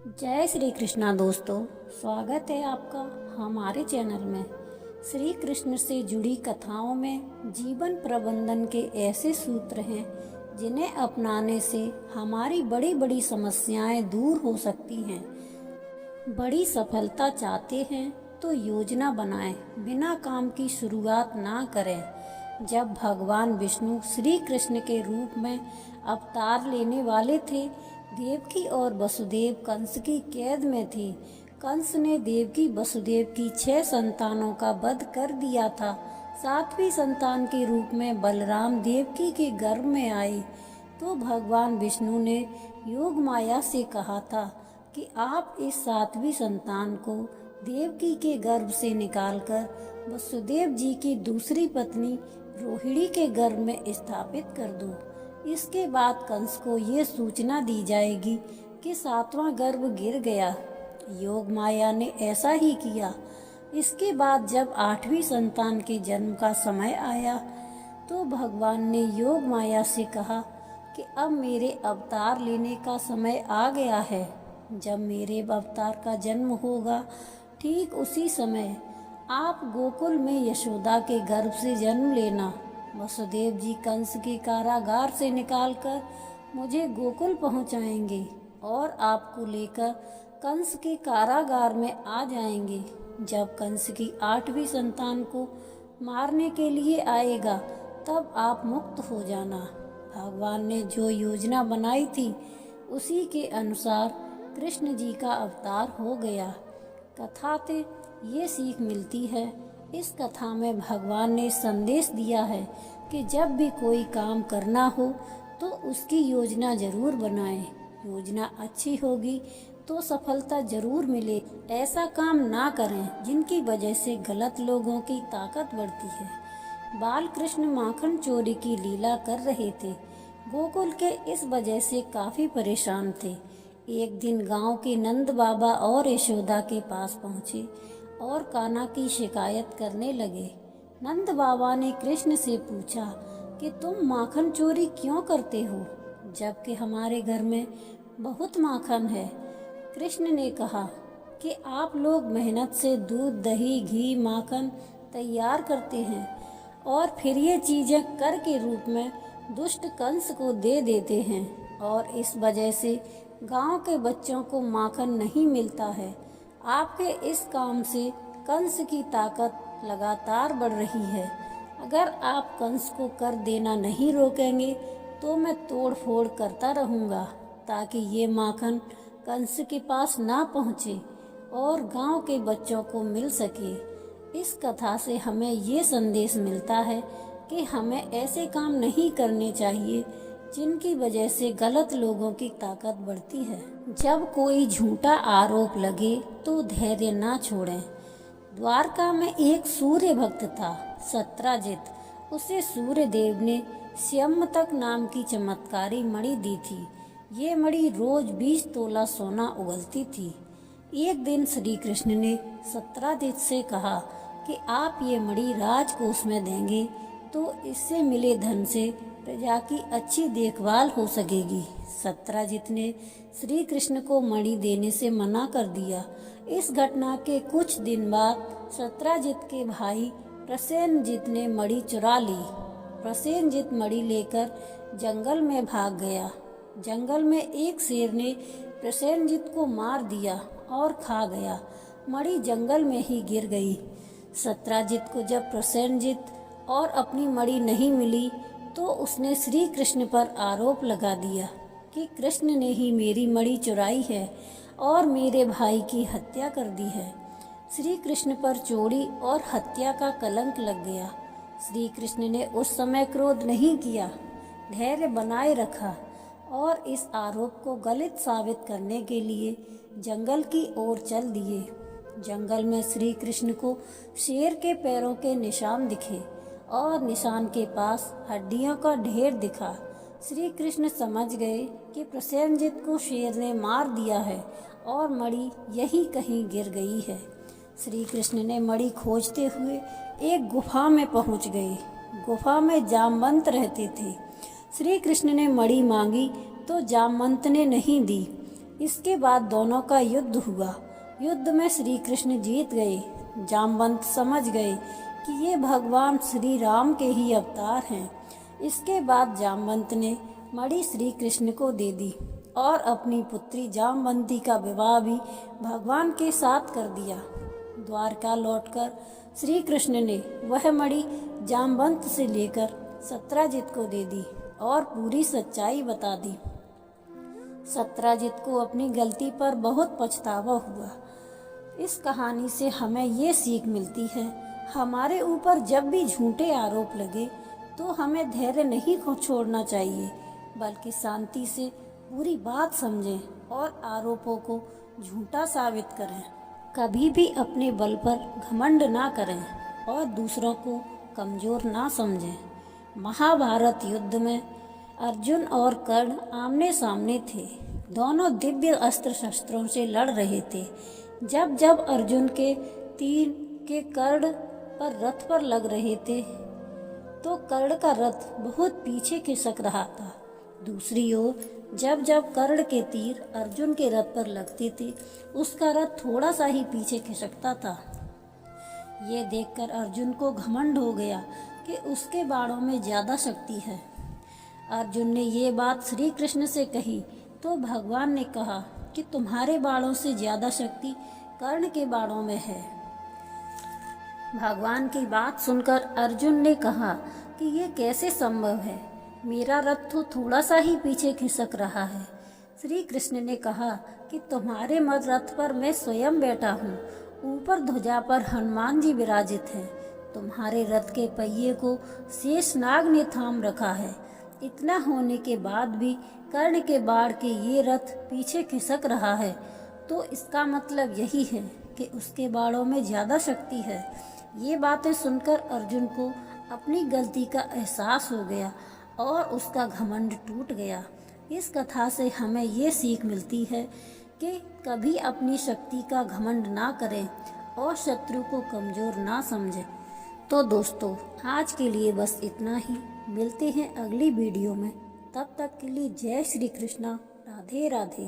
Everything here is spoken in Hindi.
जय श्री कृष्णा दोस्तों, स्वागत है आपका हमारे चैनल में। श्री कृष्ण से जुड़ी कथाओं में जीवन प्रबंधन के ऐसे सूत्र हैं जिन्हें अपनाने से हमारी बड़ी बड़ी समस्याएं दूर हो सकती हैं। बड़ी सफलता चाहते हैं तो योजना बनाएं, बिना काम की शुरुआत ना करें। जब भगवान विष्णु श्री कृष्ण के रूप में अवतार लेने वाले थे, देवकी और वसुदेव कंस की कैद में थे। कंस ने देवकी वसुदेव की 6 संतानों का वध कर दिया था। 7वीं संतान के रूप में बलराम देवकी के गर्भ में आए तो भगवान विष्णु ने योग माया से कहा था कि आप इस 7वीं संतान को देवकी के गर्भ से निकालकर वसुदेव जी की दूसरी पत्नी रोहिणी के गर्भ में स्थापित कर दो। इसके बाद कंस को ये सूचना दी जाएगी कि 7वां गर्भ गिर गया। योग माया ने ऐसा ही किया। इसके बाद जब 8वीं संतान के जन्म का समय आया तो भगवान ने योग माया से कहा कि अब मेरे अवतार लेने का समय आ गया है। जब मेरे अवतार का जन्म होगा, ठीक उसी समय आप गोकुल में यशोदा के गर्भ से जन्म लेना। वसुदेव जी कंस के कारागार से निकालकर मुझे गोकुल पहुंचाएंगे और आपको लेकर कंस के कारागार में आ जाएंगे। जब कंस की 8वीं संतान को मारने के लिए आएगा, तब आप मुक्त हो जाना। भगवान ने जो योजना बनाई थी, उसी के अनुसार कृष्ण जी का अवतार हो गया। कथा से ये सीख मिलती है। इस कथा में भगवान ने संदेश दिया है कि जब भी कोई काम करना हो तो उसकी योजना जरूर बनाएं। योजना अच्छी होगी तो सफलता जरूर मिले। ऐसा काम ना करें जिनकी वजह से गलत लोगों की ताकत बढ़ती है। बाल कृष्ण माखन चोरी की लीला कर रहे थे। गोकुल के इस वजह से काफी परेशान थे। एक दिन गांव के नंद बाबा और यशोदा के पास पहुँचे और कान्हा की शिकायत करने लगे। नंद बाबा ने कृष्ण से पूछा कि तुम माखन चोरी क्यों करते हो, जबकि हमारे घर में बहुत माखन है। कृष्ण ने कहा कि आप लोग मेहनत से दूध, दही, घी, माखन तैयार करते हैं और फिर ये चीजें कर के रूप में दुष्ट कंस को दे देते हैं और इस वजह से गांव के बच्चों को माखन नहीं मिलता है। आपके इस काम से कंस की ताकत लगातार बढ़ रही है। अगर आप कंस को कर देना नहीं रोकेंगे तो मैं तोड़ फोड़ करता रहूँगा ताकि ये माखन कंस के पास ना पहुँचे और गांव के बच्चों को मिल सके। इस कथा से हमें ये संदेश मिलता है कि हमें ऐसे काम नहीं करने चाहिए जिनकी वजह से गलत लोगों की ताकत बढ़ती है। जब कोई झूठा आरोप लगे तो धैर्य ना छोड़ें। द्वारका में एक सूर्य भक्त था, सत्राजित। उसे सूर्य देव ने स्यम्मतक नाम की चमत्कारी मणि दी थी। ये मणि रोज 20 तोला सोना उगलती थी। एक दिन श्री कृष्ण ने सत्राजित से कहा कि आप ये मणि राजकोष में देंगे तो इससे मिले धन से प्रजा की अच्छी देखभाल हो सकेगी। सत्राजित ने श्री कृष्ण को मणि देने से मना कर दिया। इस घटना के कुछ दिन बाद सत्राजित के भाई प्रसेनजित ने मणि चुरा ली। प्रसेनजित मणि लेकर जंगल में भाग गया। जंगल में एक शेर ने प्रसेनजित को मार दिया और खा गया। मणि जंगल में ही गिर गई। सत्राजित को जब प्रसेनजित और अपनी मणि नहीं मिली तो उसने श्री कृष्ण पर आरोप लगा दिया कि कृष्ण ने ही मेरी मणि चुराई है और मेरे भाई की हत्या कर दी है। श्री कृष्ण पर चोरी और हत्या का कलंक लग गया। श्री कृष्ण ने उस समय क्रोध नहीं किया, धैर्य बनाए रखा और इस आरोप को गलत साबित करने के लिए जंगल की ओर चल दिए। जंगल में श्री कृष्ण को शेर के पैरों के निशान दिखे और निशान के पास हड्डियों का ढेर दिखा। श्री कृष्ण समझ गए कि प्रसेनजित को शेर ने मार दिया है और मणि यहीं कहीं गिर गई है। श्री कृष्ण ने मणि खोजते हुए एक गुफा में पहुंच गए। गुफा में जामवंत रहते थे। श्री कृष्ण ने मणि मांगी तो जामवंत ने नहीं दी। इसके बाद दोनों का युद्ध हुआ। युद्ध में श्री कृष्ण जीत गए। जामवंत समझ गए कि ये भगवान श्री राम के ही अवतार हैं। इसके बाद जामवंत ने मणि श्री कृष्ण को दे दी और अपनी पुत्री जामवंती का विवाह भी भगवान के साथ कर दिया। द्वारका लौटकर श्री कृष्ण ने वह मणि जामवंत से लेकर सत्यजित को दे दी और पूरी सच्चाई बता दी। सत्यजित को अपनी गलती पर बहुत पछतावा हुआ। इस कहानी से हमें ये सीख मिलती है, हमारे ऊपर जब भी झूठे आरोप लगे तो हमें धैर्य नहीं छोड़ना चाहिए, बल्कि शांति से पूरी बात समझें और आरोपों को झूठा साबित करें। कभी भी अपने बल पर घमंड ना करें और दूसरों को कमज़ोर ना समझें। महाभारत युद्ध में अर्जुन और कर्ण आमने सामने थे। दोनों दिव्य अस्त्र शस्त्रों से लड़ रहे थे। जब जब अर्जुन के तीर के कर्ण पर रथ पर लग रहे थे तो कर्ण का रथ बहुत पीछे खिसक रहा था। दूसरी ओर जब जब कर्ण के तीर अर्जुन के रथ पर लगते थे उसका रथ थोड़ा सा ही पीछे खिसकता था। ये देखकर अर्जुन को घमंड हो गया कि उसके बाणों में ज़्यादा शक्ति है। अर्जुन ने ये बात श्री कृष्ण से कही तो भगवान ने कहा कि तुम्हारे बाणों से ज़्यादा शक्ति कर्ण के बाणों में है। भगवान की बात सुनकर अर्जुन ने कहा कि ये कैसे संभव है, मेरा रथ तो थोड़ा सा ही पीछे खिसक रहा है। श्री कृष्ण ने कहा कि तुम्हारे मत रथ पर मैं स्वयं बैठा हूँ, ऊपर ध्वजा पर हनुमान जी विराजित हैं। तुम्हारे रथ के पहिए को शेषनाग ने थाम रखा है। इतना होने के बाद भी कर्ण के बाण के ये रथ पीछे खिसक रहा है, तो इसका मतलब यही है कि उसके बाणों में ज़्यादा शक्ति है। ये बातें सुनकर अर्जुन को अपनी गलती का एहसास हो गया और उसका घमंड टूट गया। इस कथा से हमें ये सीख मिलती है कि कभी अपनी शक्ति का घमंड ना करें और शत्रु को कमज़ोर ना समझें। तो दोस्तों, आज के लिए बस इतना ही। मिलते हैं अगली वीडियो में। तब तक के लिए जय श्री कृष्णा। राधे राधे।